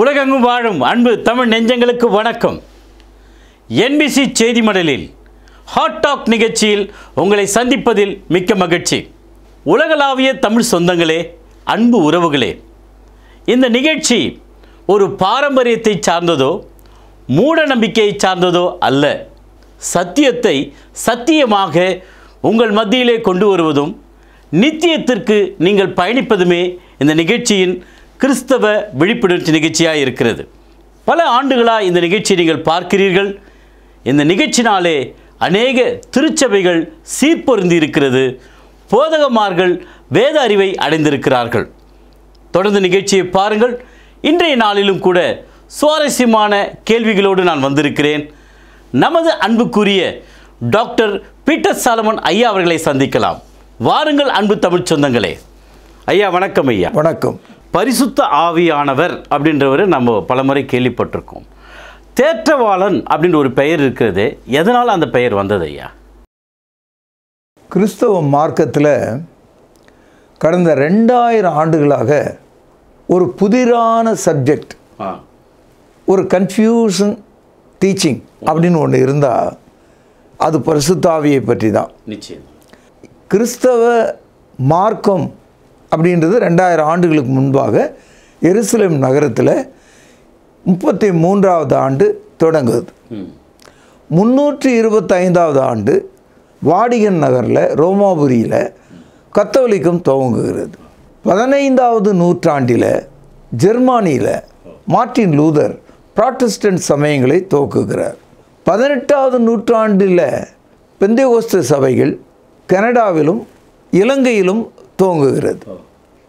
உலகெங்கும் வாழும் அன்பு தமிழ் நெஞ்சங்களுக்கு வணக்கம். NBC செய்தி மடலில் ஹாட் டாக் நிகழ்ச்சியில் உங்களை சந்திப்பதில் மிக்க மகிழ்ச்சி. உலகளாவிய தமிழ் சொந்தங்களே, அன்பு உறவுகளே, இந்த நிகழ்ச்சி ஒரு பாரம்பரியத்தை சார்ந்ததோ மூட நம்பிக்கையை சார்ந்ததோ அல்ல. சத்தியத்தை சத்தியமாக உங்கள் மத்தியிலே கொண்டு வருவதும் நித்தியத்திற்கு நீங்கள் பயணிப்பதுமே இந்த நிகழ்ச்சியின் கிறிஸ்தவ விழிப்புணர்ச்சி நிகழ்ச்சியாக இருக்கிறது. பல ஆண்டுகளாக இந்த நிகழ்ச்சியை நீங்கள் பார்க்கிறீர்கள். இந்த நிகழ்ச்சினாலே அநேக திருச்சபைகள் சீர்பொருந்தி இருக்கிறது. போதகமார்கள் வேத அறிவை அடைந்திருக்கிறார்கள். தொடர்ந்து நிகழ்ச்சியை பாருங்கள். இன்றைய நாளிலும் கூட சுவாரஸ்யமான கேள்விகளோடு நான் வந்திருக்கிறேன். நமது அன்புக்குரிய டாக்டர் பீட்டர் சாலமன் ஐயா அவர்களை சந்திக்கலாம். வாருங்கள் அன்பு தமிழ் சொந்தங்களே. ஐயா வணக்கம். ஐயா வணக்கம். பரிசுத்த ஆவியானவர் அப்படின்றவர் நம்ம பலமுறை கேள்விப்பட்டிருக்கோம். தேற்றவாளன் அப்படின்ற ஒரு பெயர் இருக்கிறது. எதனால் அந்த பெயர் வந்தது ஐயா? கிறிஸ்தவ மார்க்கத்தில் கடந்த 2000 ஆண்டுகளாக ஒரு புதிரான சப்ஜெக்ட், ஒரு கன்ஃபியூஷன் டீச்சிங் அப்படின்னு ஒன்று இருந்தால் அது பரிசுத்த ஆவியை பற்றி தான். நிச்சயம். கிறிஸ்தவ மார்க்கம் அப்படின்றது 2000 ஆண்டுகளுக்கு முன்பாக எருசலேம் நகரத்தில் 33வது ஆண்டு தொடங்குது. 325வது ஆண்டு வாடிகன் நகரில் ரோமாபுரியில் கத்தோலிக்கம் துவங்குகிறது. 15வது நூற்றாண்டில் ஜெர்மானியில் மார்ட்டின் லூதர் புராட்டஸ்டன்ட் சமயங்களை துவக்குகிறார். 18வது நூற்றாண்டில் பெந்தேகோஸ்து சபைகள் கனடாவிலும் இலங்கையிலும் துவங்குகிறது.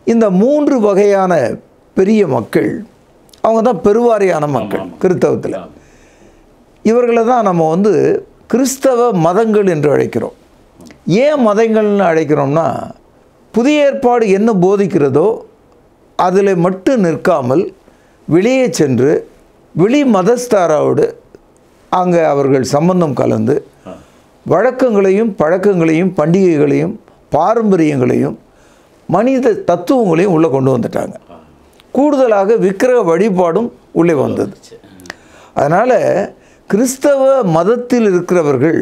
இந்த 3 வகையான பெரிய மக்கள், அவங்க தான் பெருவாரியான மக்கள் கிறிஸ்தவத்தில். இவர்களை தான் நம்ம கிறிஸ்தவ மதங்கள் என்று அழைக்கிறோம். ஏன் மதங்கள்னு அழைக்கிறோம்னா, புதிய ஏற்பாடு என்ன போதிக்கிறதோ அதில் மட்டும் நிற்காமல் வெளியே சென்று வெளி மதஸ்தாரோடு அங்கே அவர்கள் சம்பந்தம் கலந்து வழக்கங்களையும் பழக்கங்களையும் பண்டிகைகளையும் பாரம்பரியங்களையும் மனித தத்துவங்களையும் உள்ளே கொண்டு வந்துட்டாங்க. கூடுதலாக விக்கிரக வழிபாடும் உள்ளே வந்தது. அதனால் கிறிஸ்தவ மதத்தில் இருக்கிறவர்கள்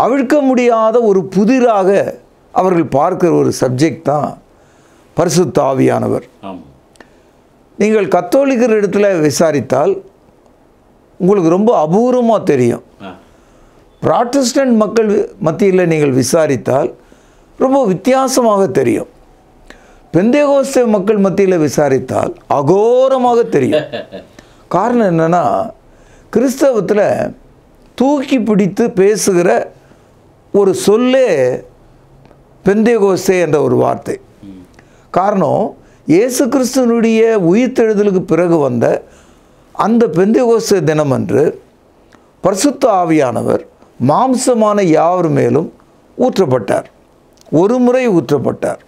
அவிழ்க்க முடியாத ஒரு புதிராக அவர்கள் பார்க்கிற ஒரு சப்ஜெக்ட் தான் பரிசுத்த ஆவியானவர். நீங்கள் கத்தோலிக்கர் இடத்துல விசாரித்தால் உங்களுக்கு ரொம்ப அபூர்வமாக தெரியும். புராட்டஸ்டன்ட் மக்கள் மத்தியில் நீங்கள் விசாரித்தால் ரொம்ப வித்தியாசமாக தெரியும். பெந்தேகோஸ்தே மக்கள் மத்தியில் விசாரித்தால் அகோரமாக தெரியும். காரணம் என்னென்னா, கிறிஸ்தவத்தில் தூக்கி பிடித்து பேசுகிற ஒரு சொல்லே பெந்தேகோஸ்தே என்ற ஒரு வார்த்தை. காரணம், இயேசு கிறிஸ்துவனுடைய உயிர்த்தெழுதலுக்கு பிறகு வந்த அந்த பெந்தேகோஸ்தே தினமன்று பரிசுத்த ஆவியானவர் மாம்சமான யாவர் மேலும் ஊற்றப்பட்டார். ஒரு முறை ஊற்றப்பட்டார்.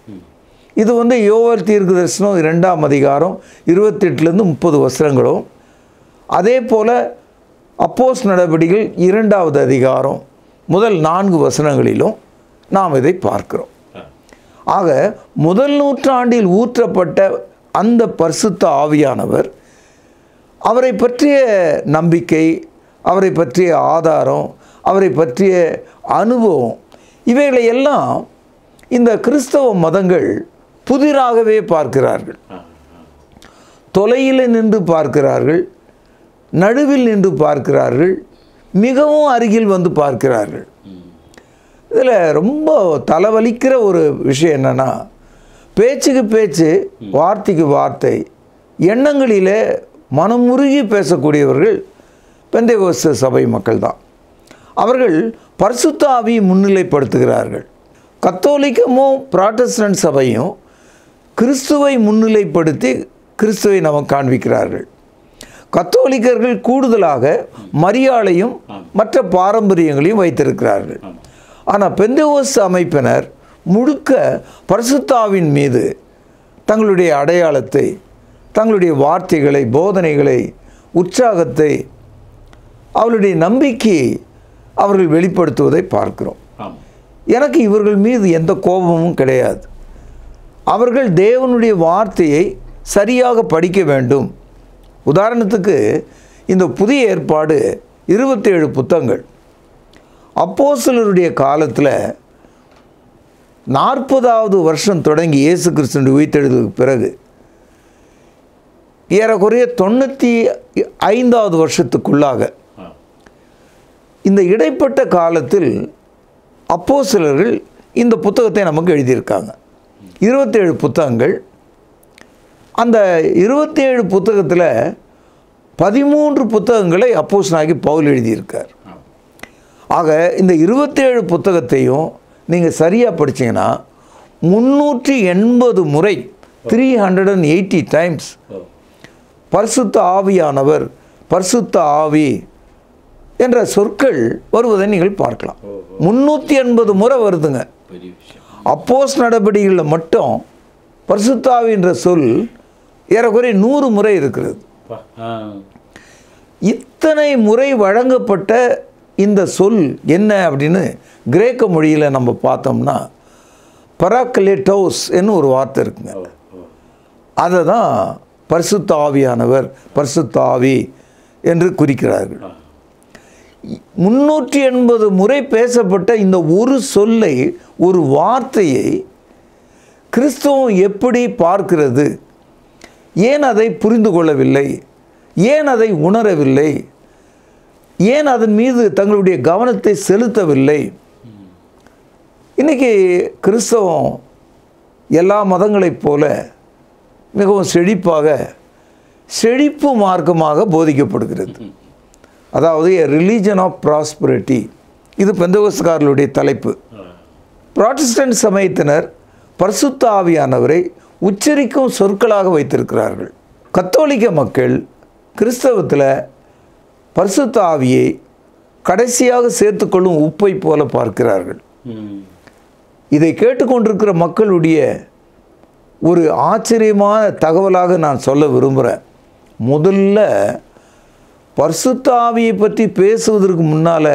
இது யோவேல் தீர்க்கதரிசனம் 2ஆம் அதிகாரம் 28லேருந்து 30 வசனங்களும், அதே போல் அப்போஸ்தலர் நடபடிகள் 2வது அதிகாரம் முதல் 4 வசனங்களிலும் நாம் இதை பார்க்கிறோம். ஆக முதல் நூற்றாண்டில் ஊற்றப்பட்ட அந்த பரிசுத்த ஆவியானவர், அவரை பற்றிய நம்பிக்கை, அவரை பற்றிய ஆதாரம், அவரை பற்றிய அனுபவம், இவைகளை எல்லாம் இந்த கிறிஸ்தவ மதங்கள் புதிராகவே பார்க்கிறார்கள். தொலையில் நின்று பார்க்கிறார்கள், நடுவில் நின்று பார்க்கிறார்கள், மிகவும் அருகில் வந்து பார்க்கிறார்கள். இதில் ரொம்ப தலைவலிக்கிற ஒரு விஷயம் என்னென்னா, பேச்சுக்கு பேச்சு, வார்த்தைக்கு வார்த்தை, எண்ணங்களிலே மனமுருகி பேசக்கூடியவர்கள் பெந்தேகோஸ்தே சபை மக்கள் தான். அவர்கள் பரிசுத்த ஆவியை முன்னிலைப்படுத்துகிறார்கள். கத்தோலிக்கமும் புராட்டஸ்டன்ட் சபையும் கிறிஸ்துவை முன்னிலைப்படுத்தி கிறிஸ்துவை நமக்கு காண்பிக்கிறார்கள். கத்தோலிக்கர்கள் கூடுதலாக மரியாளையும் மற்ற பாரம்பரியங்களையும் வைத்திருக்கிறார்கள். ஆனால் பெந்தேகோஸ்தே அமைப்பினர் முழுக்க பரிசுத்த ஆவியின் மீது தங்களுடைய அடையாளத்தை, தங்களுடைய வார்த்தைகளை, போதனைகளை, உற்சாகத்தை, அவளுடைய நம்பிக்கையை அவர்கள் வெளிப்படுத்துவதை பார்க்கிறோம். எனக்கு இவர்கள் மீது எந்த கோபமும் கிடையாது. அவர்கள் தேவனுடைய வார்த்தையை சரியாக படிக்க வேண்டும், உதாரணத்துக்கு இந்த புதிய ஏற்பாடு 27 புத்தகங்கள். அப்போஸ்தலருடைய காலத்தில் 40வது வருஷம் தொடங்கி இயேசு கிறிஸ்துவின் உயிர்த்தெழுதலுக்கு பிறகு ஏறக்குறைய 95வது வருஷத்துக்குள்ளாக இந்த இடைப்பட்ட காலத்தில் அப்போஸ்தலர்கள் இந்த புத்தகத்தை நமக்கு எழுதியிருக்காங்க. 27 புத்தகங்கள். அந்த 27 புத்தகத்தில் 13 புத்தகங்களை அப்போஸ்தலனாகிய பவுல் எழுதியிருக்கார். ஆக இந்த 27 புத்தகத்தையும் நீங்கள் சரியாக படிச்சீங்கன்னா 380 முறை 380 டைம்ஸ் பரிசுத்த ஆவியானவர், பரிசுத்த ஆவி என்ற சொற்கள் வருவதை நீங்கள் பார்க்கலாம். 380 முறை வருதுங்க. அப்போஸ்தலர் நடபடிகளில் மட்டும் பரிசுத்த ஆவி என்ற சொல் ஏறக்குறைய 100 முறை இருக்கிறது. இத்தனை முறை வழங்கப்பட்ட இந்த சொல் என்ன அப்படின்னு கிரேக்க மொழியில் நம்ம பார்த்தோம்னா பராக்லேட்டோஸ் என்ன ஒரு வார்த்தை இருக்குங்க. அதை தான் பரிசுத்த ஆவியானவர், பரிசுத்த ஆவி என்று குறிக்கிறார்கள். 380 முறை பேசப்பட்ட இந்த ஒரு சொல்லை, ஒரு வார்த்தையை கிறிஸ்தவம் எப்படி பார்க்கிறது? ஏன் அதை புரிந்து கொள்ளவில்லை? ஏன் அதை உணரவில்லை? ஏன் அதன் மீது தங்களுடைய கவனத்தை செலுத்தவில்லை? இன்றைக்கி கிறிஸ்தவம் எல்லா மதங்களைப் போல மிகவும் செழிப்பு மார்க்கமாக போதிக்கப்படுகிறது. அதாவது ரிலீஜன் ஆஃப் ப்ராஸ்பரிட்டி. இது பெந்தகோஸ்தேயர்களுடைய தலைப்பு. புராட்டஸ்டன்ட் சமயத்தினர் பரிசுத்த ஆவியானவரை உச்சரிக்கும் சொற்களாக வைத்திருக்கிறார்கள். கத்தோலிக்க மக்கள் கிறிஸ்தவத்தில் பரிசுத்த ஆவியை கடைசியாக சேர்த்துக்கொள்ளும் உப்பை போல பார்க்கிறார்கள். இதை கேட்டுக்கொண்டிருக்கிற மக்களுடைய ஒரு ஆச்சரியமான தகவலாக நான் சொல்ல விரும்புகிறேன். முதல்ல பரிசுத்த ஆவியை பற்றி பேசுவதற்கு முன்னால்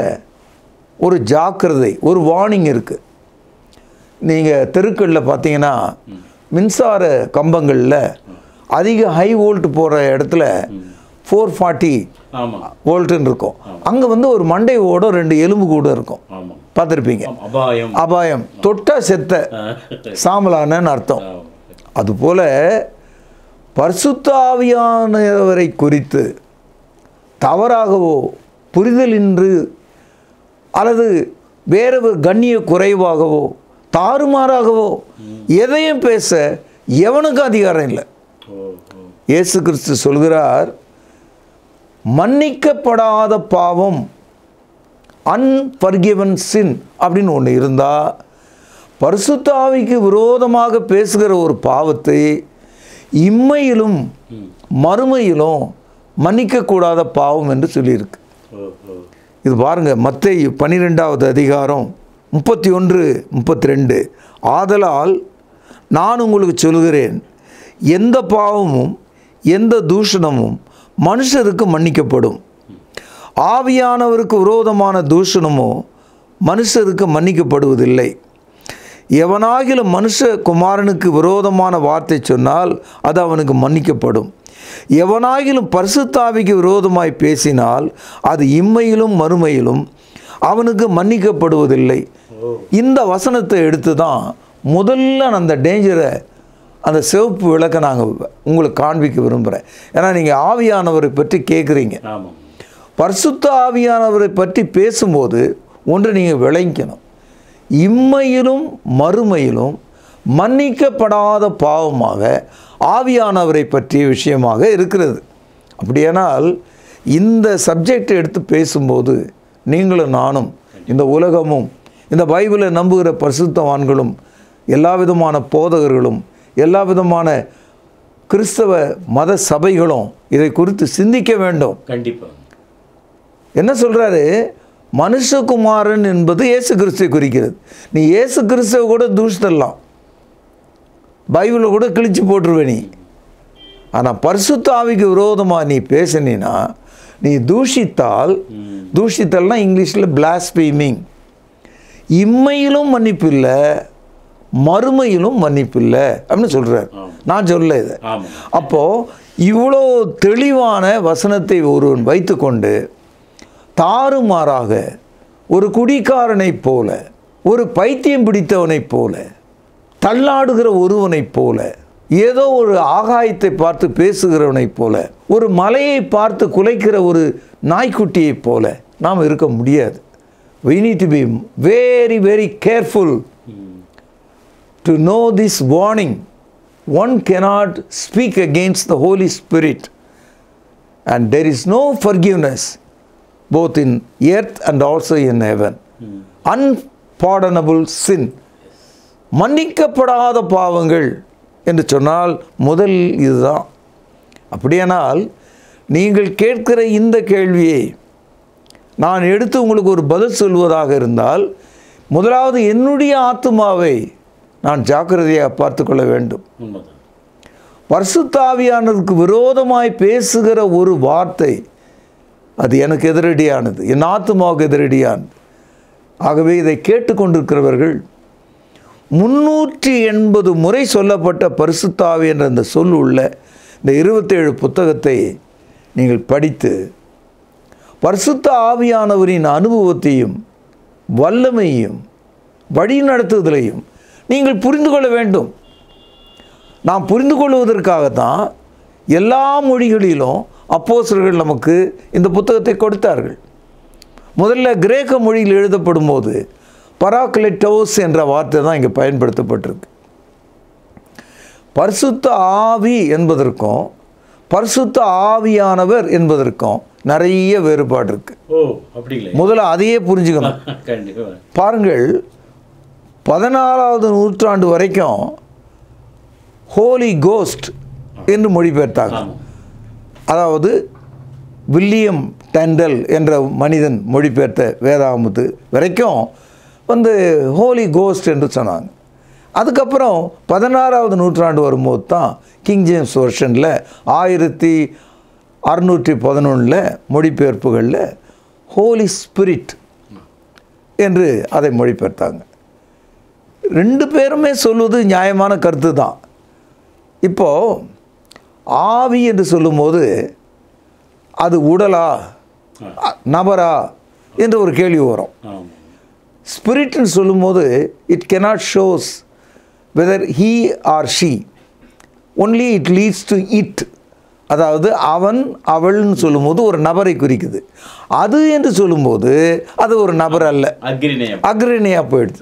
ஒரு ஜாக்கிரதை, ஒரு வார்னிங் இருக்குது. நீங்கள் தெருக்களில் பார்த்தீங்கன்னா மின்சார கம்பங்களில் அதிக ஹை வோல்ட் போகிற இடத்துல 440 வோல்ட்டுன்னு இருக்கும். அங்கே வந்து ஒரு மண்டையோட 2 எலும்பு கூட இருக்கும். பார்த்துருப்பீங்க. அபாயம், தொட்டா செத்த சாமலானன்னு அர்த்தம். அதுபோல் பரிசுத்த ஆவியானவரை குறித்து தவறாகவோ புரிதலின்றி அல்லது வேறு கண்ணிய குறைவாகவோ தாறுமாறாகவோ எதையும் பேச எவனுக்கும் அதிகாரம் இல்லை. இயேசு கிறிஸ்து சொல்கிறார், மன்னிக்கப்படாத பாவம், அன்ஃபர்கிவன் சின் அப்படின்னு ஒன்று இருந்தால் பரிசுத்த ஆவிக்கு விரோதமாக பேசுகிற ஒரு பாவத்தை இம்மையிலும் மறுமையிலும் மன்னிக்கக்கூடாத பாவம் என்று சொல்லியிருக்கு. இது பாருங்கள், மத்தேயு 12வது அதிகாரம் 31, 32. ஆதலால் நான் உங்களுக்கு சொல்கிறேன், எந்த பாவமும் எந்த தூஷணமும் மனுஷருக்கு மன்னிக்கப்படும், ஆவியானவருக்கு விரோதமான தூஷணமோ மனுஷருக்கு மன்னிக்கப்படுவதில்லை. எவனாகிலும் மனுஷ குமாரனுக்கு விரோதமான வார்த்தை சொன்னால் அது அவனுக்கு மன்னிக்கப்படும். எவனாகிலும் பரிசுத்த ஆவிக்கு விரோதமாய் பேசினால் அது இம்மையிலும் மறுமையிலும் அவனுக்கு மன்னிக்கப்படுவதில்லை. இந்த வசனத்தை எடுத்து தான் முதல்ல அந்த டேஞ்சரை, அந்த சிவப்பு விளக்க நாங்கள் உங்களுக்கு காண்பிக்க விரும்புகிறேன். ஏன்னா நீங்கள் ஆவியானவரை பற்றி கேட்குறீங்க. பரிசுத்த ஆவியானவரை பற்றி பேசும்போது ஒன்று நீங்கள் விளங்கிக்கணும், இம்மையிலும் மறுமையிலும் மன்னிக்கப்படாத பாவமாக ஆவியானவரை பற்றிய விஷயமாக இருக்கிறது. அப்படியானால் இந்த சப்ஜெக்டை எடுத்து பேசும்போது நீங்களும் நானும், இந்த உலகமும், இந்த பைபிளை நம்புகிற பரிசுத்தவான்களும், எல்லா விதமான போதகர்களும், எல்லா விதமான கிறிஸ்தவ மத சபைகளும் இதை குறித்து சிந்திக்க வேண்டும். கண்டிப்பாக. என்ன சொல்கிறாரு? மனுஷகுமாரன் என்பது இயேசு கிறிஸ்துவை குறிக்கிறது. நீ இயேசு கிறிஸ்துவை கூட தூஷித்தரலாம், பைபிளை கூட கிழிச்சு போட்டுருவே நீ. ஆனால் பரிசுத்த ஆவிக்கு விரோதமாக நீ பேசினா, நீ தூஷித்தல்னா இங்கிலீஷில் பிளாஸ்பீமிங். இம்மையிலும் மன்னிப்பு இல்லை, மறுமையிலும் மன்னிப்பு இல்லை அப்படின்னு சொல்கிறார். நான் சொல்ல இதை. அப்போது இவ்வளோ தெளிவான வசனத்தை ஒருவன் வைத்துக்கொண்டு தாறுமாறாக ஒரு குடிகாரனைப் போல, ஒரு பைத்தியம் பிடித்தவனைப் போல, தள்ளாடுகிற ஒருவனைப் போல, ஏதோ ஒரு ஆகாயத்தை பார்த்து பேசுகிறவனைப் போல, ஒரு மலையை பார்த்து குலைக்கிற ஒரு நாய்க்குட்டியைப் போல நாம் இருக்க முடியாது. We need to be very, very careful to know this warning. One cannot speak against the Holy Spirit, and there is no forgiveness both in earth and also in heaven. Unpardonable sin. மன்னிக்கப்படாத பாவங்கள் என்று சொன்னால் முதல் இதுதான். அப்படியானால் நீங்கள் கேட்கிற இந்த கேள்வியை நான் எடுத்து உங்களுக்கு ஒரு பதில் சொல்வதாக இருந்தால், முதலாவது என்னுடைய ஆத்துமாவை நான் ஜாக்கிரதையாக பார்த்து கொள்ள வேண்டும். பரிசுத்த ஆவியானவருக்கு விரோதமாய் பேசுகிற ஒரு வார்த்தை அது எனக்கு எதிரடியானது, என் ஆத்துமாவுக்கு எதிரடியானது. ஆகவே இதை கேட்டுக்கொண்டிருக்கிறவர்கள் 380 முறை சொல்லப்பட்ட பரிசுத்த ஆவி என்ற அந்த சொல் உள்ள இந்த 27 புத்தகத்தை நீங்கள் படித்து பரிசுத்த ஆவியானவரின் அனுபவத்தையும் வல்லமையும் வழி நடத்துதலையும் நீங்கள் புரிந்து கொள்ள வேண்டும். நாம் புரிந்து கொள்வதற்காகத்தான் எல்லா மொழிகளிலும் அப்போஸ்தலர்கள் நமக்கு இந்த புத்தகத்தை கொடுத்தார்கள். முதல்ல கிரேக்க மொழியில் எழுதப்படும் போது பராக்லெட்டோஸ் என்ற வார்த்தை தான் இங்கே பயன்படுத்தப்பட்டிருக்கு. பரிசுத்த ஆவி என்பதற்கும் பரிசுத்த ஆவியானவர் என்பதற்கும் நிறைய வேறுபாடு இருக்கு. முதல்ல அதையே புரிஞ்சுக்கணும். பாருங்கள், 14வது நூற்றாண்டு வரைக்கும் ஹோலி கோஸ்ட் என்று மொழிபெயர்த்தாங்க. அதாவது வில்லியம் டெண்டல் என்ற மனிதன் மொழிபெயர்த்த வேதாகமத்து வரைக்கும் ஹோலி கோஸ்ட் என்று சொன்னாங்க. அதுக்கப்புறம் 16வது நூற்றாண்டு வரும்போது தான் கிங் ஜேம்ஸ் வெர்ஷனில் 1611 மொழிபெயர்ப்புகளில் ஹோலி ஸ்பிரிட் என்று அதை மொழிபெயர்த்தாங்க. ரெண்டு பேருமே சொல்வது நியாயமான கருத்து தான். இப்போது ஆவி என்று சொல்லும்போது அது உடலா நபரா என்று ஒரு கேள்வி வரும். ஸ்பிரிட்னு சொல்லும்போது it cannot shows whether he or she, only it leads to it. அதாவது அவன் அவள்னு சொல்லும்போது ஒரு நபரை குறிக்குது. அது என்று சொல்லும்போது அது ஒரு நபர் அல்ல, அக்ரிணையாக போயிடுது.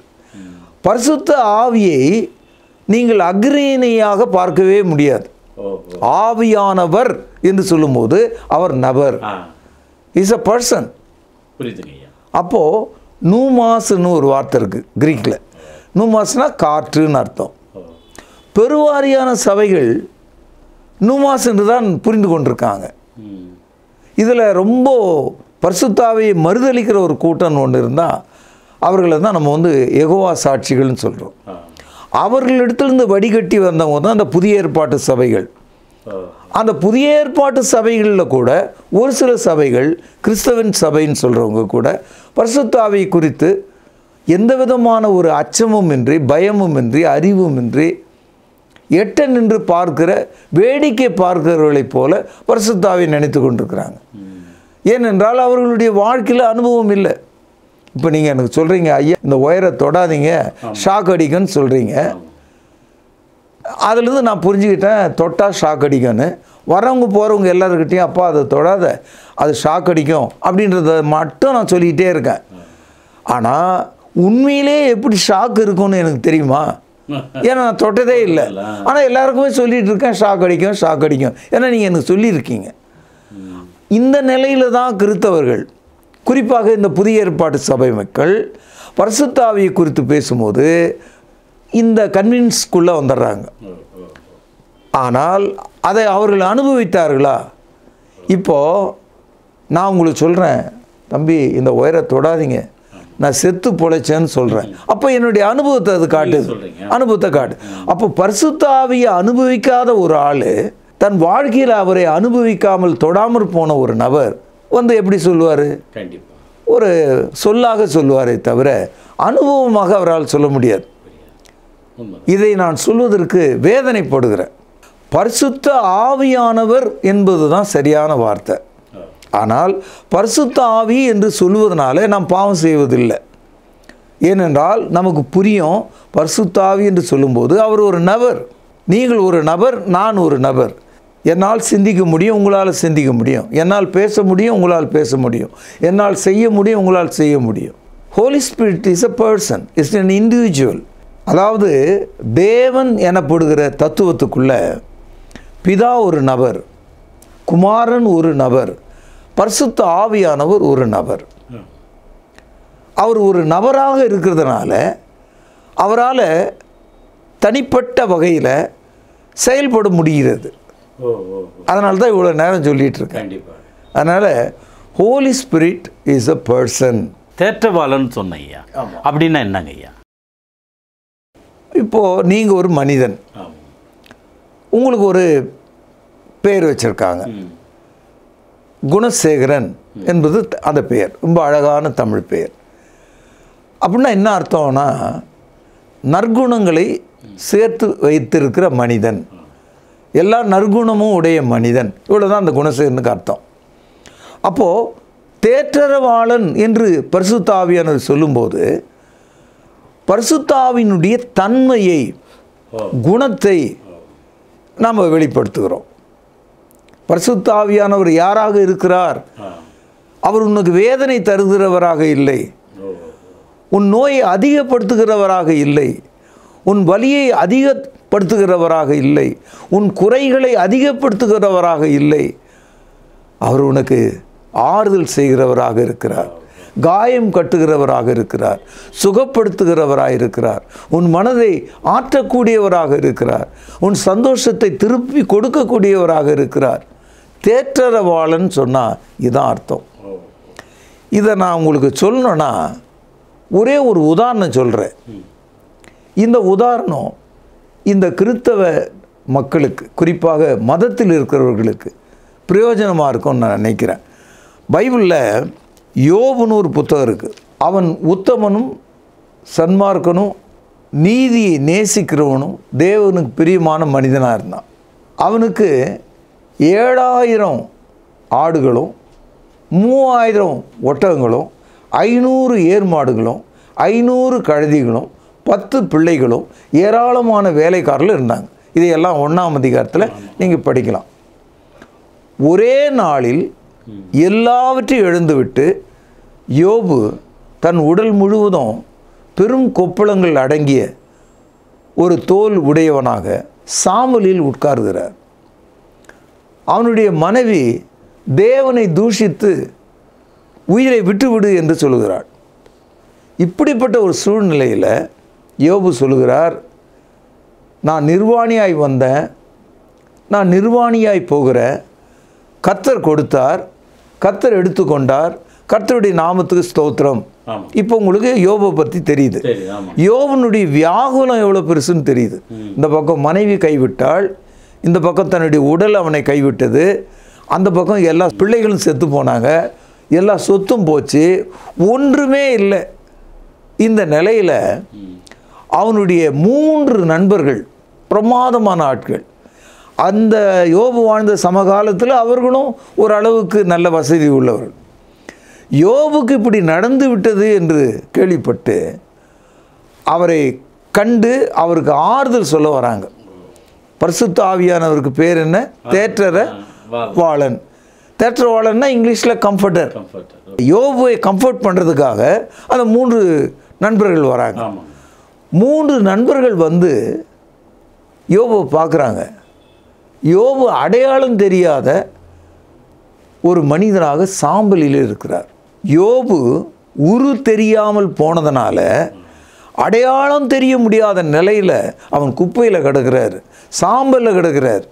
பரிசுத்த ஆவியை நீங்கள் அக்ரிணையாக பார்க்கவே முடியாது. ஆவியானவர் என்று சொல்லும்போது அவர் நபர், இஸ் அ பர்சன். அப்போது நூமாஸ்ன்னு ஒரு வார்த்தை இருக்குது கிரீக்கில். நூமாஸ்னா காற்றுன்னு அர்த்தம். பெருவாரியான சபைகள் நூமாஸ் என்று தான் புரிந்து கொண்டிருக்காங்க. இதில் ரொம்ப பரிசுத்தாவியை மறுதளிக்கிற ஒரு கூட்டம் ஒன்று இருந்தால் அவர்களை தான் நம்ம யெகோவா சாட்சிகள்னு சொல்கிறோம். அவர்களிடத்திலிருந்து வடிகட்டி வந்தவங்க தான் அந்த புதிய ஏற்பாட்டு சபைகள். அந்த புதிய ஏற்பாட்டு சபைகளில் கூட ஒரு சில சபைகள் கிறிஸ்தவன் சபைன்னு சொல்கிறவங்க கூட பரிசுத்த ஆவியை குறித்து எந்த விதமான ஒரு அச்சமும் இன்றி, பயமும் இன்றி, அறிவும் இன்றி, எட்ட நின்று பார்க்கிற வேடிக்கை பார்க்கிறவர்களைப் போல பரிசுத்த ஆவியை நினைத்து கொண்டிருக்கிறாங்க. ஏனென்றால் அவர்களுடைய வாழ்க்கையில் அனுபவம் இல்லை. இப்போ நீங்கள் எனக்கு சொல்கிறீங்க, ஐயா இந்த ஒயரை தொடாதீங்க ஷாக் அடிக்குன்னு சொல்கிறீங்க. அதுலேருந்து நான் புரிஞ்சுக்கிட்டேன் தொட்டால் ஷாக் அடிக்கும்னு. வரவங்க போகிறவங்க எல்லாருக்கிட்டையும் அப்பா அதை தொடாத அது ஷாக் அடிக்கும் அப்படின்றத மட்டும் நான் சொல்லிக்கிட்டே இருக்கேன். ஆனால் உண்மையிலே எப்படி ஷாக் இருக்கும்னு எனக்கு தெரியுமா? ஏன்னா நான் தொட்டதே இல்லை. ஆனால் எல்லாருக்குமே சொல்லிகிட்டு இருக்கேன் ஷாக் அடிக்கும் ஷாக் அடிக்கும். ஏன்னா நீங்கள் எனக்கு சொல்லியிருக்கீங்க. இந்த நிலையில் தான் கிறிஸ்தவர்கள், குறிப்பாக இந்த புதிய ஏற்பாட்டு சபை மக்கள் பரிசுத்த ஆவியை குறித்து பேசும்போது இந்த கன்வின்ஸ்குள்ளே வந்துடுறாங்க. ஆனால் அதை அவர்கள் அனுபவித்தார்களா? இப்போது நான் உங்களுக்கு சொல்கிறேன், தம்பி இந்த ஒயரை தொடாதீங்க, நான் செத்து பொழைச்சேன்னு சொல்கிறேன். அப்போ என்னுடைய அனுபவத்தை அது காட்டுது, அனுபவத்தை காட்டு. அப்போ பரிசுத்த ஆவியை அனுபவிக்காத ஒரு ஆள் தன் வாழ்க்கையில் அவரை அனுபவிக்காமல் தொடாமல் போன ஒரு நபர் எப்படி சொல்லுவார்? ஒரு சொல்லாக சொல்லுவாரே தவிர அனுபவமாக அவரால் சொல்ல முடியாது. இதை நான் சொல்வதற்கு வேதனைப்படுகிறேன். பரிசுத்த ஆவியானவர் என்பது தான் சரியான வார்த்தை. ஆனால் பரிசுத்த ஆவி என்று சொல்வதனால நாம் பாவம் செய்வதில்லை. ஏனென்றால் நமக்கு புரியும், பரிசுத்த ஆவி என்று சொல்லும்போது அவர் ஒரு நபர், நீங்கள் ஒரு நபர், நான் ஒரு நபர். என்னால் சிந்திக்க முடியும், உங்களால் சிந்திக்க முடியும். என்னால் பேச முடியும், உங்களால் பேச முடியும். என்னால் செய்ய முடியும், உங்களால் செய்ய முடியும். Holy Spirit is a person, is an individual. அதாவது தேவன் எனப்படுகிற தத்துவத்துக்குள்ள பிதா ஒரு நபர், குமாரன் ஒரு நபர், பரிசுத்த ஆவியானவர் ஒரு நபர். அவர் ஒரு நபராக இருக்கிறதுனால அவரால் தனிப்பட்ட வகையில் செயல்பட முடிகிறது. அதனால தான் இவ்வளோ நேரம் சொல்லிகிட்டு இருக்கேன். அதனால் Holy Spirit is a person. தேற்றவாளன் சொன்ன ஐயா, அப்படின்னா என்னங்க ஐயா? இப்போது நீங்கள் ஒரு மனிதன், உங்களுக்கு ஒரு பெயர் வச்சுருக்காங்க, குணசேகரன் என்பது அந்த பெயர், ரொம்ப அழகான தமிழ் பெயர். அப்படின்னா என்ன அர்த்தம்னா, நற்குணங்களை சேர்த்து வைத்திருக்கிற மனிதன், எல்லா நற்குணமும் உடைய மனிதன், இவ்வளோதான் அந்த குணசேகரனுக்கு அர்த்தம். அப்போது தேற்றரவாளன் என்று பரிசுத்த ஆவியானவர் சொல்லும்போது பரிசுத்த ஆவியினுடைய தன்மையை, குணத்தை நாம் வெளிப்படுத்துகிறோம். பரிசுத்த ஆவியானவர் யாராக இருக்கிறார்? அவர் உனக்கு வேதனை தருகிறவராக இல்லை, உன் நோயை அதிகப்படுத்துகிறவராக இல்லை, உன் வலியை அதிகப்படுத்துகிறவராக இல்லை, உன் குறைகளை அதிகப்படுத்துகிறவராக இல்லை. அவர் உனக்கு ஆறுதல் செய்கிறவராக இருக்கிறார், காயம் கட்டுகிறவராக இருக்கிறார், சுகப்படுத்துகிறவராக இருக்கிறார், உன் மனதை ஆற்றக்கூடியவராக இருக்கிறார், உன் சந்தோஷத்தை திருப்பி கொடுக்கக்கூடியவராக இருக்கிறார். தேற்றரவாளன் சொன்னால் இதுதான் அர்த்தம். இதை நான் உங்களுக்கு சொல்லணும்னா ஒரே ஒரு உதாரணம் சொல்கிறேன். இந்த உதாரணம் இந்த கிறிஸ்தவ மக்களுக்கு, குறிப்பாக மதத்தில் இருக்கிறவர்களுக்கு பிரயோஜனமாக இருக்கும்னு நான் நினைக்கிறேன். பைபிளில் யோபுன்னு ஒரு புத்தகம் இருக்குது. அவன் உத்தமனும் சன்மார்க்கனும் நீதியை நேசிக்கிறவனும் தேவனுக்கு பிரியமான மனிதனாக இருந்தான். அவனுக்கு 7000 ஆடுகளும் 3000 ஒட்டகங்களும் 500 ஏர்மாடுகளும் 500 கழுதைகளும் 10 பிள்ளைகளும் ஏராளமான வேலைக்காரர்கள் இருந்தாங்க. இதையெல்லாம் 1ஆம் அதிகாரத்தில் நீங்கள் படிக்கலாம். ஒரே நாளில் எல்லாவற்றையும் எழுந்துவிட்டு யோபு தன் உடல் முழுவதும் பெரும் கொப்பளங்கள் அடங்கிய ஒரு தோல் உடையவனாக சாம்பலில் உட்கார்கிறார். அவனுடைய மனைவி தேவனை தூஷித்து உயிரை விட்டுவிடு என்று சொல்கிறாள். இப்படிப்பட்ட ஒரு சூழ்நிலையில் யோபு சொல்கிறார், நான் நிர்வாணியாய் வந்தேன், நான் நிர்வாணியாய் போகிறேன், கர்த்தர் கொடுத்தார், கர்த்தர் எடுத்துக்கொண்டார், கர்த்தருடைய நாமத்துக்கு ஸ்தோத்திரம். இப்போ உங்களுக்கு யோபை பற்றி தெரியுது. யோபனுடைய வியாகுலம் எவ்வளோ பெருசுன்னு தெரியுது. இந்த பக்கம் மனைவி கைவிட்டாள், இந்த பக்கம் தன்னுடைய உடல் அவனை கைவிட்டது, அந்த பக்கம் எல்லா பிள்ளைகளும் செத்து போனாங்க, எல்லா சொத்தும் போச்சு, ஒன்றுமே இல்லை. இந்த நிலையில் அவனுடைய 3 நண்பர்கள், பிரமாதமான ஆட்கள், அந்த யோபு வாழ்ந்த சமகாலத்தில் அவர்களும் ஓரளவுக்கு நல்ல வசதி உள்ளவர்கள். யோபுக்கு இப்படி நடந்து விட்டது என்று கேள்விப்பட்டு அவரை கண்டு அவருக்கு ஆறுதல் சொல்ல வராங்க. பரிசுத்த ஆவியானவருக்கு பேர் என்ன? தேற்றரவாளன். தேற்றரவாளன்னா இங்கிலீஷில் கம்ஃபர்டர். யோபுவை கம்ஃபர்ட் பண்ணுறதுக்காக அந்த 3 நண்பர்கள் வராங்க. 3 நண்பர்கள் வந்து யோபுவை பார்க்குறாங்க. யோபு அடையாளம் தெரியாத ஒரு மனிதனாக சாம்பலில் இருக்கிறார். யோபு உரு தெரியாமல் போனதுனால அடையாளம் தெரிய முடியாத நிலையில் அவன் குப்பையில் கிடக்கிறார், சாம்பலில் கிடக்கிறார்.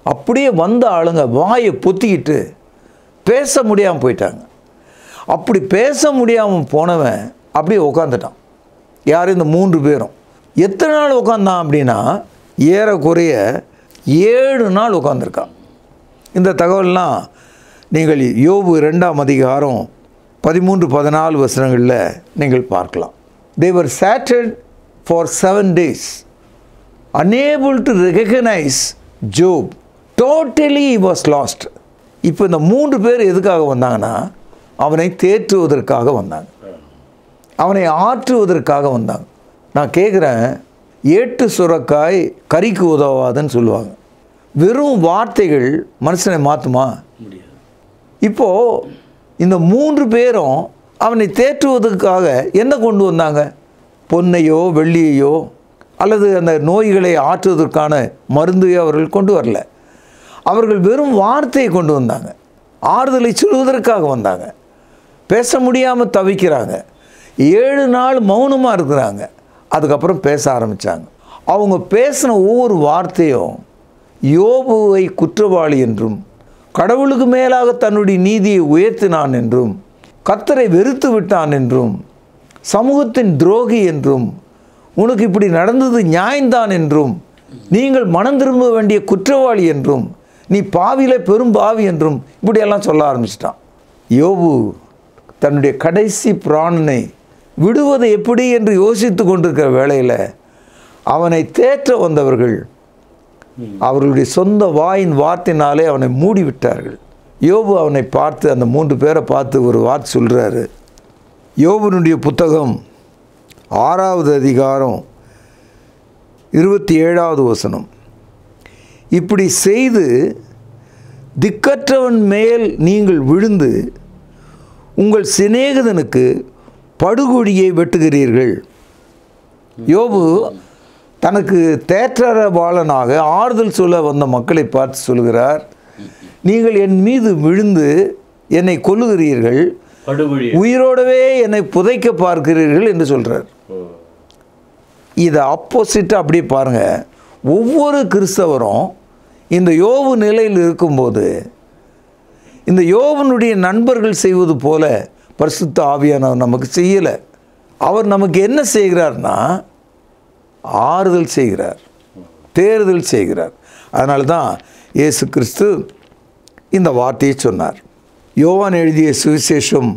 அப்படியே வந்த ஆளுங்க வாயை பொத்திக்கிட்டு பேச முடியாமல் போயிட்டாங்க. அப்படி பேச முடியாமல் போனவன் அப்படியே உட்காந்துட்டான். யார்? இந்த 3 பேரும். எத்தனை நாள் உட்காந்தான் அப்படின்னா ஏறக்குறைய 7 நாள் உட்காந்துருக்கான். இந்த தகவல்லாம் நீங்கள் யோபு 2ஆம் அதிகாரம் 13-14 வசனங்களில் நீங்கள் பார்க்கலாம். They were scattered for 7 days, unable to recognize job. Totally he was lost. இப்போ இந்த 3 பேர் எதுக்காக வந்தாங்கன்னா அவனை தேற்றுவதற்காக வந்தாங்க, அவனை ஆற்றுவதற்காக வந்தாங்க. நான் கேட்குறேன், ஏட்டு சுரக்காய் கறிக்கு உதவாதுன்னு சொல்லுவாங்க. வெறும் வார்த்தைகள் மனுஷனை மாற்றுமா? இப்போது இந்த 3 பேரும் அவனை தேற்றுவதற்காக என்ன கொண்டு வந்தாங்க? பொன்னையோ வெள்ளியையோ அல்லது அந்த நோய்களை ஆற்றுவதற்கான மருந்தையோ அவர்கள் கொண்டு வரல. அவர்கள் வெறும் வார்த்தையை கொண்டு வந்தாங்க, ஆறுதலை சொல்வதற்காக வந்தாங்க. பேச முடியாமல் தவிக்கிறாங்க, 7 நாள் மௌனமாக இருக்கிறாங்க. அதுக்கப்புறம் பேச ஆரம்பித்தாங்க. அவங்க பேசின ஒவ்வொரு வார்த்தையும் யோபுவை குற்றவாளி என்றும், கடவுளுக்கு மேலாக தன்னுடைய நீதியை உயர்த்தினான் என்றும், கர்த்தரை வெறுத்து விட்டான் என்றும், சமூகத்தின் துரோகி என்றும், உனக்கு இப்படி நடந்தது நியாயம்தான் என்றும், நீங்கள் மனம் திரும்ப வேண்டிய குற்றவாளி என்றும், நீ பாவியிலே பெரும் பாவி என்றும் இப்படியெல்லாம் சொல்ல ஆரம்பிச்சிட்டான். யோபு தன்னுடைய கடைசி பிராணனை விடுவது எப்படி என்று யோசித்து கொண்டிருக்கிற வேளையில் அவனை தேற்ற வந்தவர்கள் அவர்களுடைய சொந்த வாயின் வார்த்தையினாலே அவனை மூடிவிட்டார்கள். யோபு அவனை பார்த்து, அந்த 3 பேரை பார்த்து ஒரு வார்த்தை சொல்கிறாரு. யோபுனுடைய புத்தகம் 6வது அதிகாரம் 27வது வசனம். இப்படி செய்து திக்கற்றவன் மேல் நீங்கள் விழுந்து உங்கள் சிநேகிதனுக்கு படுகொடியை வெட்டுகிறீர்கள். யோபு தனக்கு தேற்றரவாளனாக ஆறுதல் சொல்ல வந்த மக்களை பார்த்து சொல்கிறார், நீங்கள் என் மீது விழுந்து என்னை கொல்லுகிறீர்கள், உயிரோடவே என்னை புதைக்க பார்க்கிறீர்கள் என்று சொல்கிறார். இதை ஆப்போசிட்டாக அப்படியே பாருங்கள். ஒவ்வொரு கிறிஸ்தவரும் இந்த யோபு நிலையில் இருக்கும்போது இந்த யோபனுடைய நண்பர்கள் செய்வது போல பரிசுத்த ஆவியானவர் நமக்கு செய்யலை. அவர் நமக்கு என்ன செய்கிறார்னா ஆறுதல் செய்கிறார், தேறுதல் செய்கிறார். அதனால தான் இயேசு கிறிஸ்து இந்த வார்த்தையை சொன்னார். யோவான் எழுதிய சுவிசேஷம்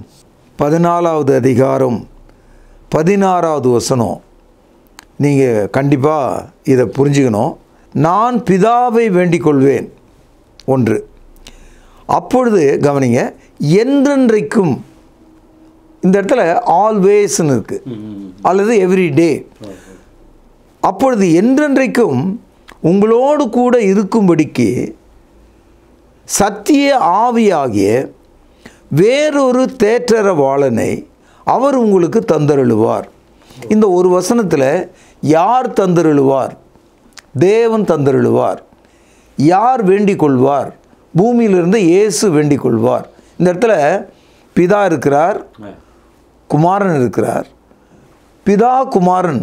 14வது அதிகாரம் 16வது வசனம். நீங்கள் கண்டிப்பாக இதை புரிஞ்சுக்கணும். நான் பிதாவை வேண்டிக் கொள்வேன் ஒன்று, அப்பொழுது கவனிங்க, என்றென்றைக்கும், இந்த இடத்துல ஆல்வேஸ்ன்னு இருக்கு, அல்லது எவ்ரி டே. அப்பொழுது என்றென்றைக்கும் உங்களோடு கூட இருக்கும்படிக்கு சத்திய ஆவியாகிய வேறொரு தேற்றரவாளனை அவர் உங்களுக்கு தந்தருளுவார். இந்த ஒரு வசனத்தில் யார் தந்தருளுவார்? தேவன் தந்தருளுவார். யார் வேண்டிக் கொள்வார்? பூமியிலிருந்து இயேசு வேண்டிக் கொள்வார். இந்த இடத்துல பிதா இருக்கிறார், குமாரன் இருக்கிறார். பிதா குமாரன்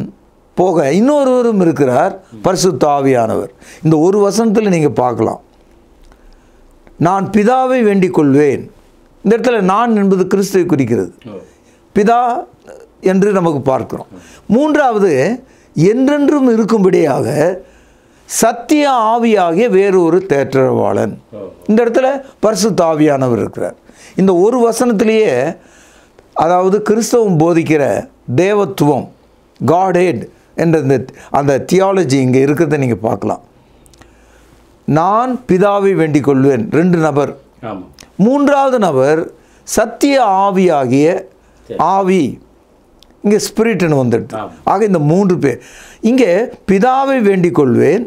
போக இன்னொருவரும் இருக்கிறார், பரிசுத்த ஆவியானவர். இந்த ஒரு வசனத்தில் நீங்கள் பார்க்கலாம், நான் பிதாவை வேண்டிக் கொள்வேன். இந்த இடத்துல நான் என்பது கிறிஸ்துவை குறிக்கிறது, பிதா என்று நமக்கு பார்க்கிறோம். மூன்றாவது, என்றென்றும் இருக்கும்படியாக சத்திய ஆவியாகிய வேறொரு தேற்றரவாளன். இந்த இடத்துல பரிசுத்த ஆவியானவர் இருக்கிறார். இந்த ஒரு வசனத்திலேயே, அதாவது கிறிஸ்தவம் போதிக்கிற தேவத்துவம், காட்-ஹெட் என்ற அந்த தியாலஜி இங்கே இருக்கிறத நீங்கள் பார்க்கலாம். நான் பிதாவை வேண்டிக் கொள்வேன், 2 நபர். மூன்றாவது நபர் சத்திய ஆவியாகிய ஆவி, இங்கே ஸ்பிரிட்னு வந்துடுது. ஆக இந்த 3 பேர். இங்கே பிதாவை வேண்டிக் கொள்வேன்,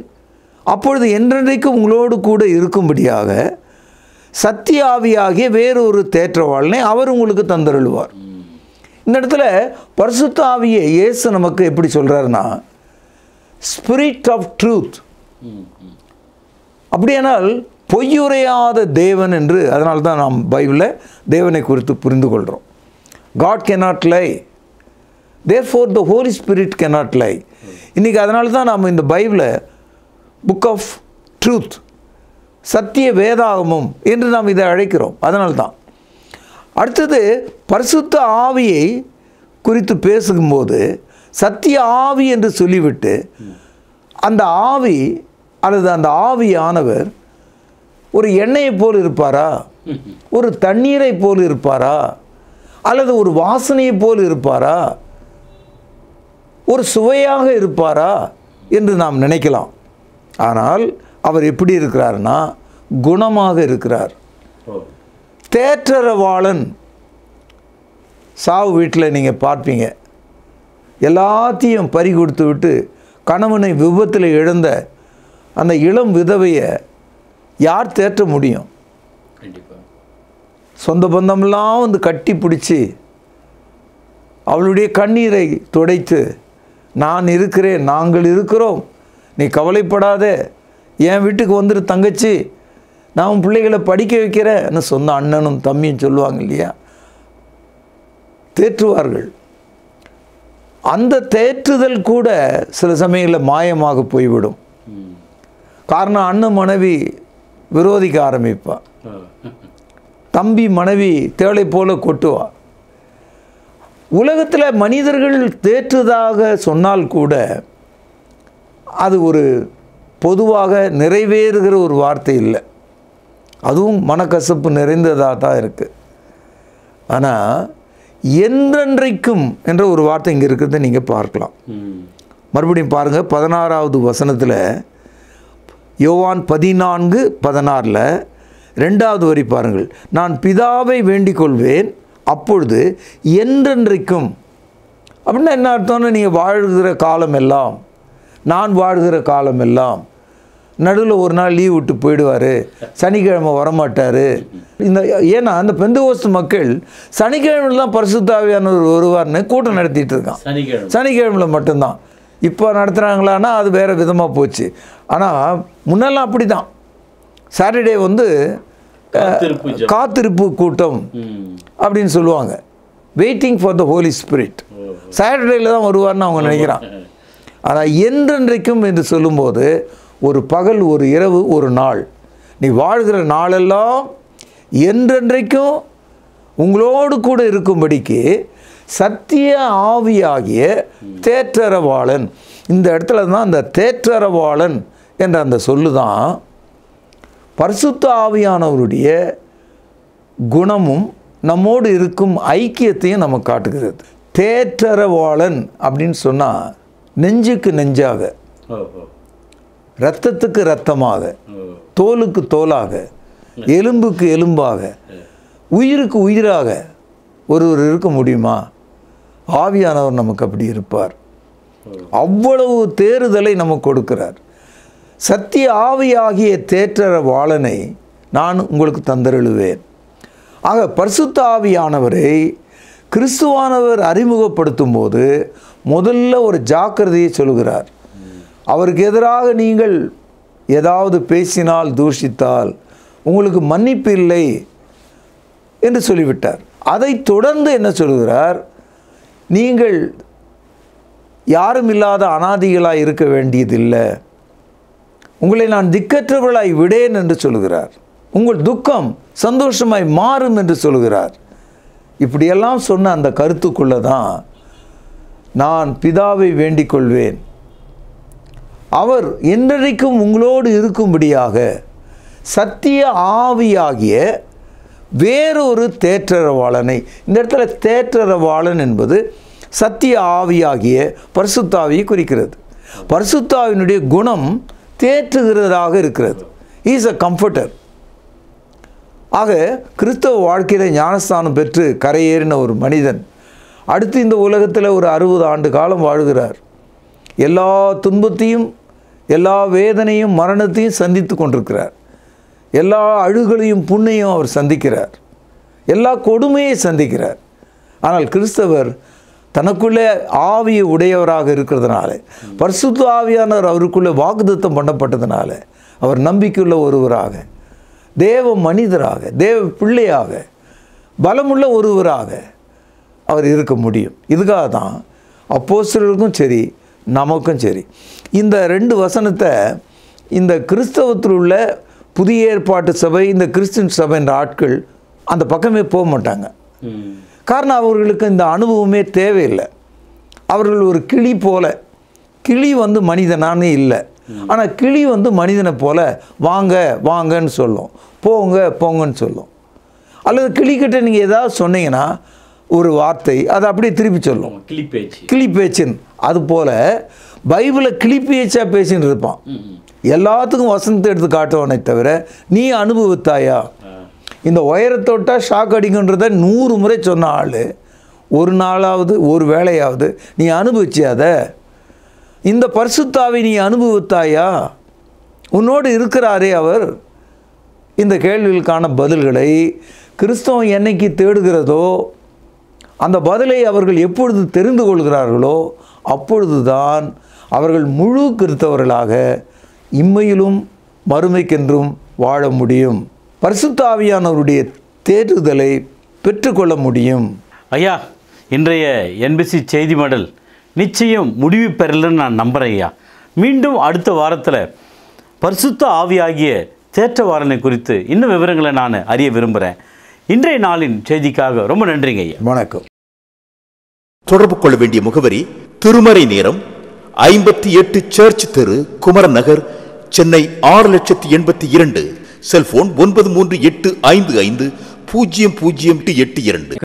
அப்பொழுது என்றென்றைக்கும் உங்களோடு கூட இருக்கும்படியாக சத்திய ஆவியாகிய வேறொரு தேற்றவாளனை அவர் உங்களுக்கு தந்தருளுவார். இந்த இடத்துல பரிசுத்த ஆவியை இயேசு நமக்கு எப்படி சொல்கிறாருன்னா ஸ்பிரிட் ஆஃப் ட்ரூத். அப்படியானால் பொய்யுரையாத தேவன் என்று, அதனால தான் நாம் பைபிளில் தேவனை குறித்து புரிந்து கொள்கிறோம். God cannot lie. Therefore the Holy Spirit cannot lie. இன்றைக்கி அதனால தான் நாம் இந்த பைபிளை புக் ஆஃப் ட்ரூத், சத்திய வேதாகமம் என்று நாம் இதை அழைக்கிறோம். அதனால தான். அடுத்தது பரிசுத்த ஆவியை குறித்து பேசும்போது சத்திய ஆவி என்று சொல்லிவிட்டு, அந்த ஆவி அல்லது அந்த ஆவியானவர் ஒரு எண்ணெயை போல் இருப்பாரா, ஒரு தண்ணீரை போல் இருப்பாரா, அல்லது ஒரு வாசனையை போல் இருப்பாரா, ஒரு சுவையாக இருப்பாரா என்று நாம் நினைக்கலாம். ஆனால் அவர் எப்படி இருக்கிறார்னா குணமாக இருக்கிறார். தேற்றரவாளன் சாவு வீட்டில் நீங்கள் பார்ப்பீங்க, எல்லாத்தையும் பறி கொடுத்து விட்டு கணவனை விபத்தில் இழந்த அந்த இளம் விதவையை யார் தேற்ற முடியும்? சொந்த பந்தமெல்லாம் வந்து கட்டி பிடிச்சி அவளுடைய கண்ணீரை துடைத்து, நான் இருக்கிறேன், நாங்கள் இருக்கிறோம், நீ கவலைப்படாத, என் வீட்டுக்கு வந்துரு தங்கச்சி, நான் உன் பிள்ளைகளை படிக்க வைக்கிறேன்னு சொந்த அண்ணனும் தம்பியும் சொல்லுவாங்க இல்லையா, தேற்றுவார்கள். அந்த தேற்றுதல் கூட சில சமயங்களில் மாயமாக போய்விடும். காரணம், அண்ணன் மனைவி விரோதிக்க ஆரம்பிப்பா, தம்பி மனைவி தேளை போல கொட்டுவா. உலகத்தில் மனிதர்கள் தேற்றுதாக சொன்னால் கூட அது ஒரு பொதுவாக நிறைவேறுகிற ஒரு வார்த்தை இல்லை, அதுவும் மனக்கசப்பு நிறைந்ததாக தான் இருக்குது. ஆனால் என்றென்றைக்கும் என்ற ஒரு வார்த்தை இங்கே இருக்கிறத நீங்கள் பார்க்கலாம். மறுபடியும் பாருங்கள், 16வது வசனத்தில், யோவான் 14:16 2வது வரி பாருங்கள். நான் பிதாவை வேண்டிக் கொள்வேன், அப்பொழுது என்றென்றைக்கும். அப்படின்னா என்ன அர்த்தம்னா, நீங்கள் வாழ்கிற காலம் எல்லாம், நான் வாழ்கிற காலம் எல்லாம். நடுவில் ஒரு நாள் லீவ் விட்டு போயிடுவார், சனிக்கிழமை வரமாட்டார். ஏன்னா அந்த பெந்தகோஸ்து மக்கள் சனிக்கிழமையில் தான் பரிசுத்த ஆவியானவர் வருவார்னு கூட்டம் நடத்திட்டு இருக்கான். சனிக்கிழமையில் மட்டும்தான். இப்போ நடத்துகிறாங்களான்னா அது வேறு விதமாக போச்சு. ஆனால் முன்னெல்லாம் அப்படி தான். சாட்டர்டே வந்து காத்திருப்பு கூட்டம் அப்படின்னு சொல்லுவாங்க, waiting for the Holy Spirit. சாட்டர்டேயில் தான் வருவார்னு அவங்க நினைக்கிறான். ஆனால் என்றென்றைக்கும் என்று சொல்லும்போது ஒரு பகல், ஒரு இரவு, ஒரு நாள், நீ வாழ்கிற நாளெல்லாம் என்றென்றைக்கும் உங்களோடு கூட இருக்கும்படிக்கு சத்திய ஆவியாகிய தேற்றரவாளன். இந்த இடத்துல தான் அந்த தேற்றரவாளன் என்ற அந்த சொல்லு தான் பரிசுத்த ஆவியானவருடைய குணமும் நம்மோடு இருக்கும் ஐக்கியத்தையும் நம்ம காட்டுகிறது. தேற்றரவாளன் அப்படின்னு சொன்னால் நெஞ்சுக்கு நெஞ்சாக, இரத்தத்துக்கு இரத்தமாக, தோலுக்கு தோலாக, எலும்புக்கு எலும்பாக, உயிருக்கு உயிராக ஒருவர் இருக்க முடியுமா? ஆவியானவர் நமக்கு அப்படி இருப்பார். அவ்வளவு தேறுதலை நமக்கு கொடுக்கிறார். சத்திய ஆவியாகிய தேற்றரவாளனை நான் உங்களுக்கு தந்தருளுவேன். ஆக பரிசுத்த ஆவியானவரை கிறிஸ்துவானவர் அறிமுகப்படுத்தும் போது முதல்ல ஒரு ஜாக்கிரதையை சொல்கிறார். அவருக்கு எதிராக நீங்கள் ஏதாவது பேசினால், தூஷித்தால் உங்களுக்கு மன்னிப்பு இல்லை என்று சொல்லிவிட்டார். அதை தொடர்ந்து என்ன சொல்கிறார்? நீங்கள் யாரும் இல்லாத அனாதிகளாய் இருக்க வேண்டியதில்லை, உங்களை நான் திக்கற்றவர்களாய் விடேன் என்று சொல்கிறார். உங்கள் துக்கம் சந்தோஷமாய் மாறும் என்று சொல்கிறார். இப்படியெல்லாம் சொன்ன அந்த கருத்துக்குள்ளே தான் நான் பிதாவை வேண்டிக் கொள்வேன், அவர் என்றைக்கும் உங்களோடு இருக்கும்படியாக சத்திய ஆவியாகிய வேறொரு தேற்றரவாளனை. இந்த இடத்துல தேற்றரவாளன் என்பது சத்திய ஆவியாகிய பரிசுத்தாவியை குறிக்கிறது. பரிசுத்தாவினுடைய குணம் தேற்றுகிறதாக இருக்கிறது. Is a comforter. ஆக கிறிஸ்தவ வாழ்க்கையில் ஞானஸ்தானம் பெற்று கரையேறின ஒரு மனிதன் அடுத்து இந்த உலகத்தில் ஒரு 60 ஆண்டு காலம் வாழ்கிறார். எல்லா துன்பத்தையும், எல்லா வேதனையும், மரணத்தையும் சந்தித்து கொண்டிருக்கிறார். எல்லா அழுகளையும் புண்ணையும் அவர் சந்திக்கிறார். எல்லா கொடுமையை சந்திக்கிறார். ஆனால் கிறிஸ்தவர் தனக்குள்ளே ஆவியை உடையவராக இருக்கிறதுனால, பரிசுத்த ஆவியானவர் அவருக்குள்ளே வாக்குத்தத்தம் பண்ணப்பட்டதுனால, அவர் நம்பிக்கையுள்ள ஒருவராக, தேவ மனிதராக, தேவ பிள்ளையாக, பலமுள்ள ஒருவராக அவர் இருக்க முடியும். இதுக்காக தான் அப்போஸ்தலர்களுக்கும் சரி, நமக்கும் சரி, இந்த 2 வசனத்தை இந்த கிறிஸ்தவத்தில் உள்ள புதிய ஏற்பாட்டு சபை, இந்த கிறிஸ்டின் சபை என்ற ஆட்கள் அந்த பக்கமே போக மாட்டாங்க. காரணம், அவர்களுக்கு இந்த அனுபவமே தேவையில்லை. அவர்கள் ஒரு கிளி போல, கிளி வந்து மனிதனானே இல்லை, ஆனால் கிளி வந்து மனிதனை போல வாங்க வாங்கன்னு சொல்லும், போங்க போங்கன்னு சொல்லும். அல்லது கிளிக்கிட்ட நீங்கள் ஏதாவது சொன்னீங்கன்னா ஒரு வார்த்தை அதை அப்படியே திருப்பி சொல்லும், கிளி பேச்சுன்னு. அதுபோல் பைபிளை கிளி பேச்சாக பேசின்னு இருப்பான். எல்லாத்துக்கும் வசனத்தை எடுத்து காட்டுவானே தவிர நீ அனுபவித்தாயா? இந்த உயரத்தொட்டா ஷாக் அடிக்குன்றத 100 முறை சொன்ன ஆள் ஒரு நாளாவது ஒரு வேளையாவது நீ அனுபவிச்சியாத? இந்த பரிசுத்தாவை நீ அனுபவித்தாயா? உன்னோடு இருக்கிறாரே அவர். இந்த கேள்விகளுக்கான பதில்களை கிறிஸ்தவம் என்னைக்கு தேடுகிறதோ, அந்த பதிலை அவர்கள் எப்பொழுது தெரிந்து கொள்கிறார்களோ அப்பொழுதுதான் அவர்கள் முழு கிறிஸ்தவர்களாக இம்மையிலும் மறுமைக்கென்றும் வாழ முடியும். பரிசுத்த ஆவியானவருடைய தேடுதலை பெற்றுக்கொள்ள முடியும். ஐயா, இன்றைய என்பிசி செய்தி மடல் நிச்சயம் முடிவு பெறலன்னு நான் நம்புகிறேன் ஐயா. மீண்டும் அடுத்த வாரத்தில் பரிசுத்த ஆவியாகிய தேற்றவாரனை குறித்து இன்னும் விவரங்களை நான் அறிய விரும்புகிறேன். இன்றைய நாளின் செய்திக்காக ரொம்ப நன்றிங்க ஐயா. வணக்கம். தொடர்பு கொள்ள வேண்டிய முகவரி: திருமறை நேரம், 58 சர்ச் தெரு, குமரன் நகர், சென்னை 6,82,000. செல்போன் 9385500882.